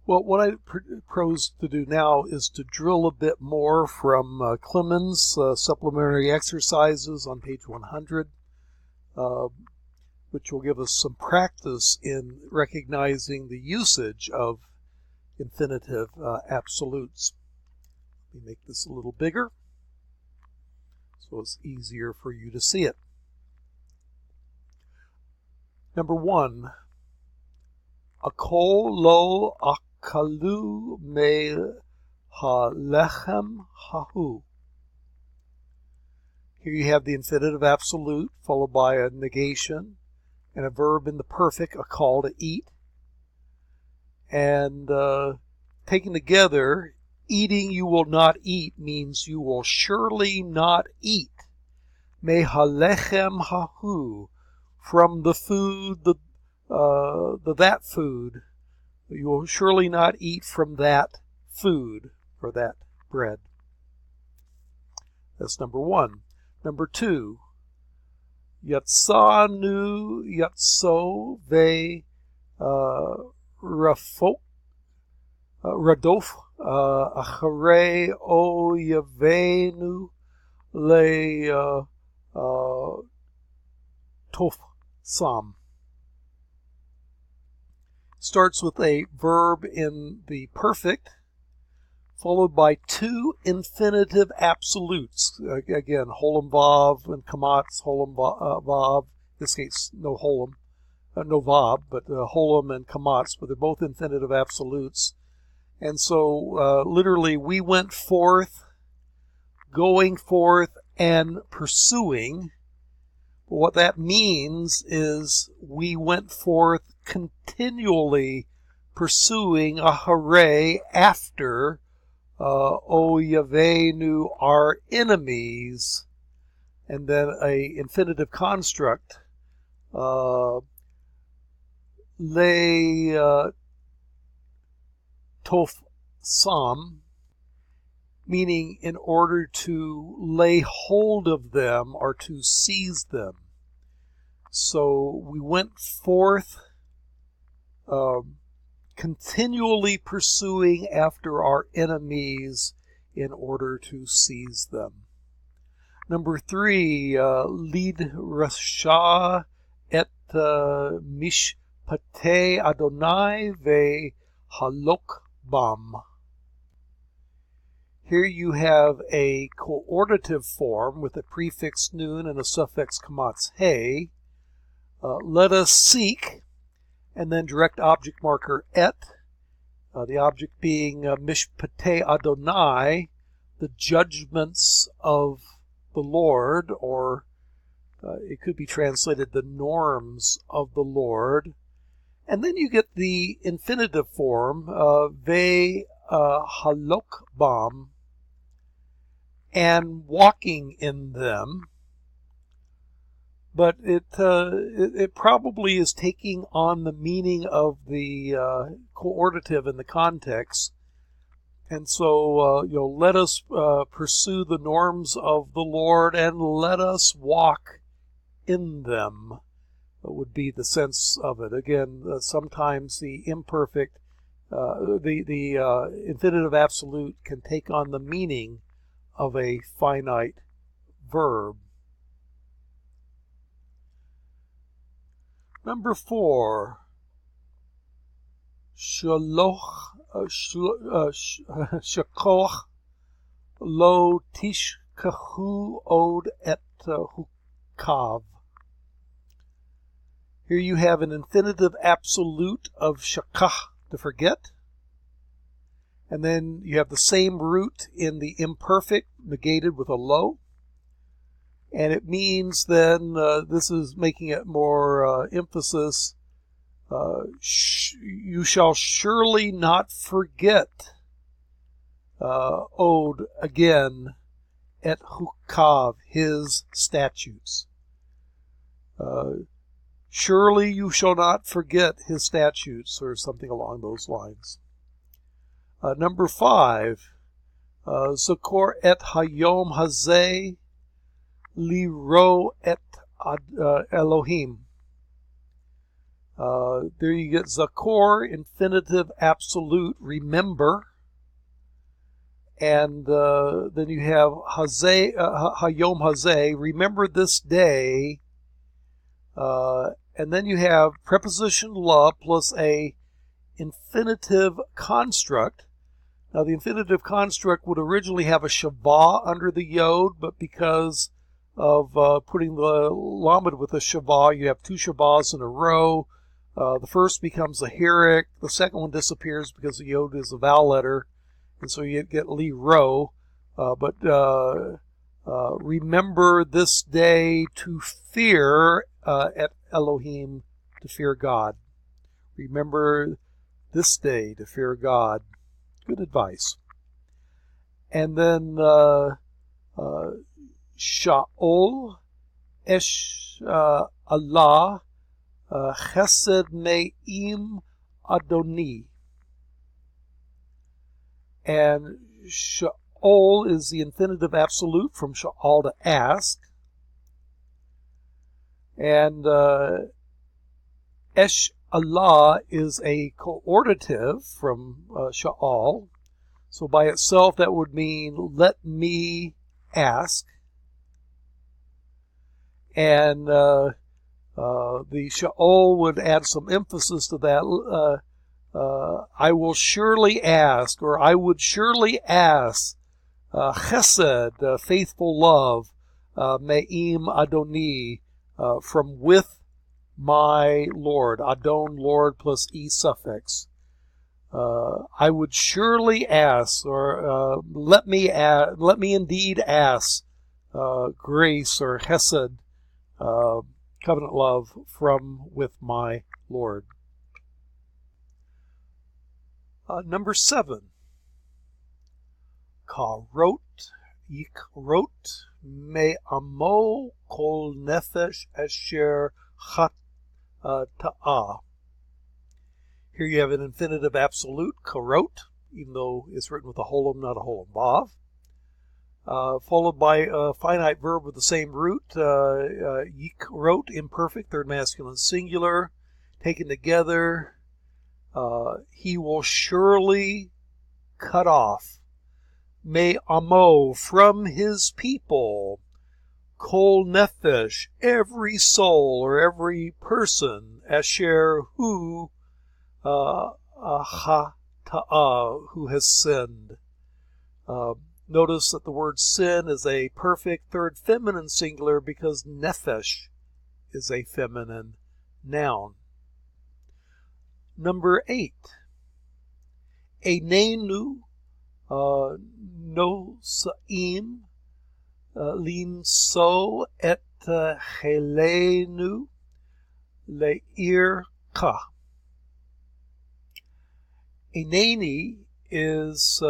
Well, what I propose to do now is to drill a bit more from Clemens' supplementary exercises on page 100, which will give us some practice in recognizing the usage of infinitive absolutes. Let me make this a little bigger so it's easier for you to see it. Number 1, Akol lo akalu me halechem hahu. Here you have the infinitive absolute followed by a negation and a verb in the perfect, a call to eat. And taken together, eating you will not eat means you will surely not eat. Me halechem hahu, from the food, that food. You will surely not eat from that food, or that bread. That's number 1. Number 2, Yatsanu yatso ve radof acharei oyavenu le tof sam. Starts with a verb in the perfect, followed by 2 infinitive absolutes. Again, holem vav and kamatz, holem vav. In this case, no holem, no vav, but holem and kamatz, but they're both infinitive absolutes. And so, literally, we went forth, going forth, and pursuing. What that means is we went forth continually pursuing a hooray after Oyavenu, our enemies, and then a infinitive construct, le tof sam, meaning in order to lay hold of them or to seize them. So we went forth continually pursuing after our enemies in order to seize them. Number 3, lid rasha et mishpatei Adonai ve halok bam. Here you have a coordinative form with a prefix nun and a suffix kamatz he. Let us seek, and then direct object marker et, the object being mishpatei Adonai, the judgments of the Lord, or it could be translated the norms of the Lord. And then you get the infinitive form, ve halok bam, and walking in them. But it probably is taking on the meaning of the coordinative in the context. And so, let us pursue the norms of the Lord and let us walk in them, would be the sense of it. Again, sometimes the imperfect, the infinitive absolute can take on the meaning of a finite verb. Number 4, shakoch lo tishkachu od et hukav. Here you have an infinitive absolute of shakach, to forget. And then you have the same root in the imperfect, negated with a lo. And it means then, this is making it more emphasis, you shall surely not forget, od, again, et hukav, his statutes. Surely you shall not forget his statutes, or something along those lines. Number 5, Zokor et hayom hazeh liro et Elohim. There you get Zakor, infinitive absolute, remember. And then you have Hayom Hazeh, remember this day. And then you have preposition la plus a infinitive construct. Now, the infinitive construct would originally have a shavah under the yod, but because of putting the lamed with a shavah, you have two shavahs in a row. The first becomes a hirik. The second one disappears because the yod is a vowel letter, and so you get li ro. But remember this day to fear at Elohim, to fear God. Remember this day to fear God. Good advice. And then Sha'ol Esh Allah Chesed Me'im Adoni. And Sha'ol is the infinitive absolute from Sha'al to ask. And Esh Allah is a coordinative from Sha'al. So by itself that would mean let me ask. And the Sha'ol would add some emphasis to that. I will surely ask, or I would surely ask, Chesed, faithful love, Me'im Adoni, from with my Lord, Adon, Lord, plus E suffix. I would surely ask, or let me indeed ask grace or chesed, covenant love from with my Lord. Number 7. Karot, yikrot, me'amo kol nefesh asher chat. Ta'ah. Here you have an infinitive absolute, karot, even though it's written with a holum, not a holum vav, followed by a finite verb with the same root, yikrot, imperfect, third masculine singular, taken together. He will surely cut off, me'amo, from his people, kol nefesh, every soul or every person, asher hu ha ta'ah, who has sinned. Notice that the word sin is a perfect third feminine singular because nefesh is a feminine noun. Number 8. Einenu no sa'im linso et chelenu le'irka. Eineni is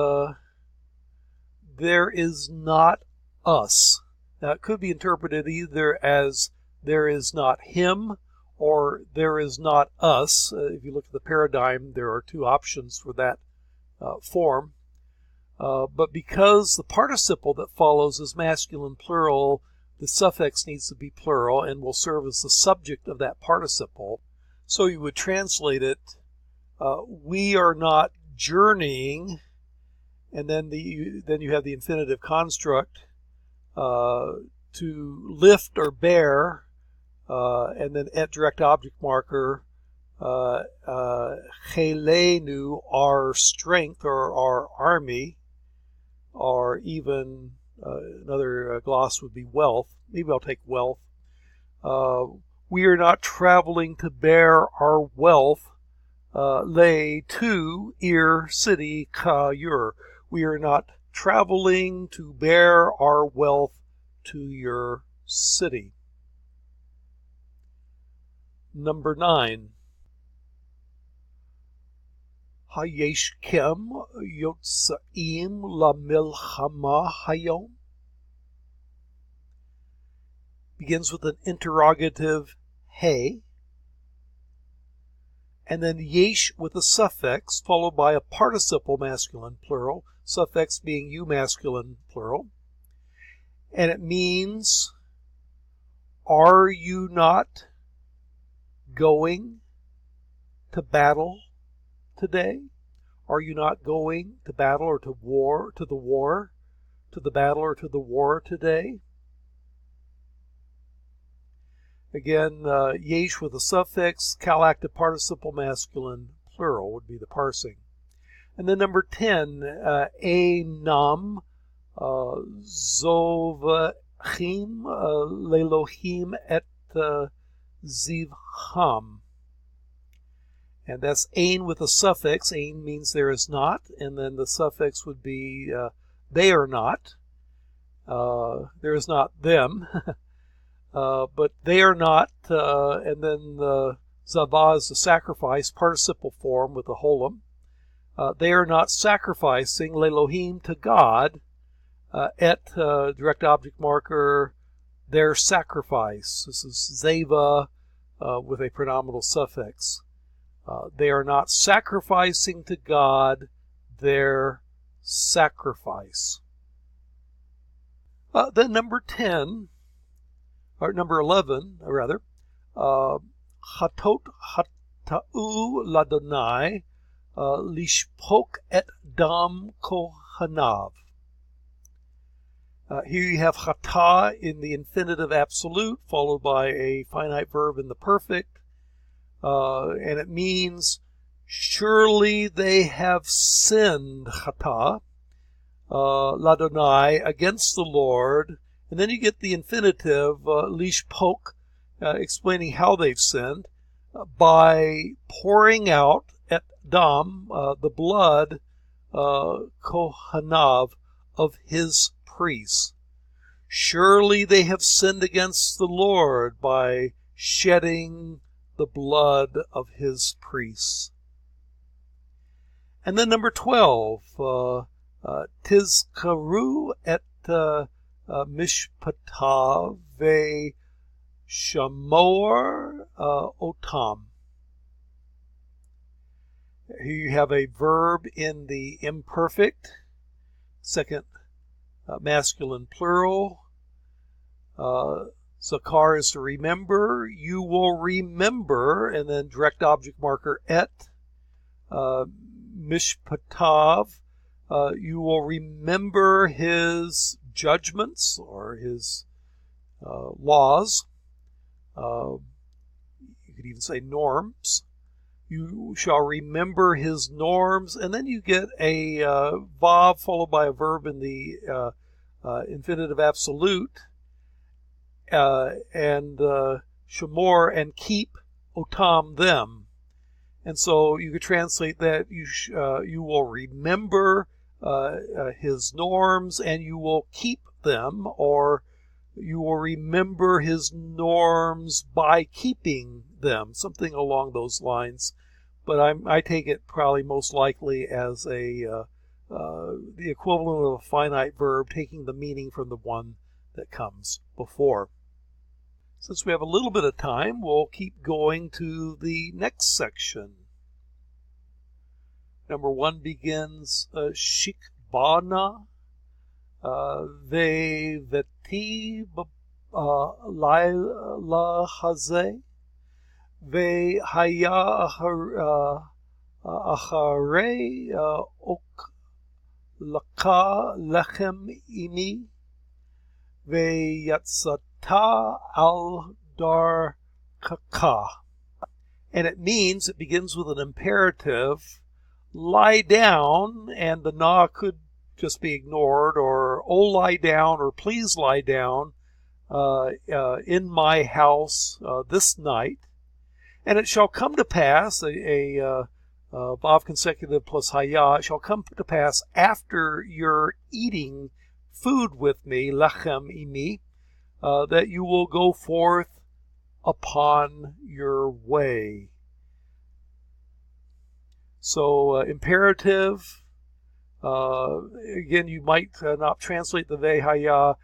there is not us. Now it could be interpreted either as there is not him or there is not us. If you look at the paradigm, there are two options for that form. But because the participle that follows is masculine plural, the suffix needs to be plural and will serve as the subject of that participle. So you would translate it, we are not journeying, and then you have the infinitive construct, to lift or bear, and then et direct object marker, chelenu, our strength or our army, or even another gloss would be wealth. Maybe I'll take wealth. We are not traveling to bear our wealth, lay to ir city ka yur. We are not traveling to bear our wealth to your city. Number 9. Hayeshkem yotzaim lamilchama hayom. Begins with an interrogative hey, and then yesh with a suffix followed by a participle masculine plural, suffix being you masculine plural, and it means, are you not going? to battle today? Are you not going to battle or to war, to the war, to the battle or to the war today? Again, yesh with a suffix, calactive participle masculine plural would be the parsing. And then number 10, enam zovachim lelohim et zivham. And that's ain with a suffix. Ain means there is not, and then the suffix would be they are not. There is not them, but they are not. And then zavah is the sacrifice, participle form with a holum. They are not sacrificing lelohim to God et direct object marker their sacrifice. This is zeva with a pronominal suffix. They are not sacrificing to God their sacrifice. Then number 10, or number 11, rather, chatot hata'u ladonai lishpok et dam kohanav. Here you have chata in the infinitive absolute, followed by a finite verb in the perfect. And it means, surely they have sinned, chata, ladonai, against the Lord. And then you get the infinitive, lishpok, explaining how they've sinned, by pouring out, et dam, the blood, kohanav, of his priests. Surely they have sinned against the Lord by shedding the blood of his priests. And then number 12, tizkaru et mishpatav ve shamor otam. Here you have a verb in the imperfect, second masculine plural. Zakar is to remember. You will remember, and then direct object marker et. Mishpatav, you will remember his judgments or his laws. You could even say norms. You shall remember his norms, and then you get a vav followed by a verb in the infinitive absolute, and shamor, and keep, otam, them. And so you could translate that you will remember his norms and you will keep them, or you will remember his norms by keeping them, something along those lines. But I take it probably most likely as the equivalent of a finite verb, taking the meaning from the one that comes before. Since we have a little bit of time, we'll keep going to the next section. Number 1 begins shikbana ve'veti laila hazeh ve'haya acharei ok laka lechem imi ve'yatzata al dar kaka. And it means, it begins with an imperative, lie down, and the na could just be ignored, or oh lie down, or please lie down in my house this night. And it shall come to pass, vav consecutive plus haya, it shall come to pass after you're eating food with me, lechem imi, that you will go forth upon your way. So imperative, again, you might not translate the vehaya,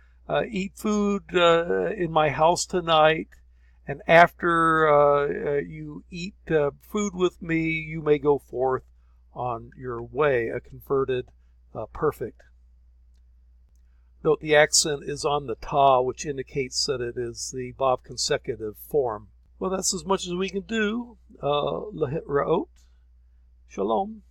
eat food in my house tonight, and after you eat food with me, you may go forth on your way, a converted perfect. Note the accent is on the ta, which indicates that it is the vav consecutive form. Well, that's as much as we can do. Lahitraot. Shalom.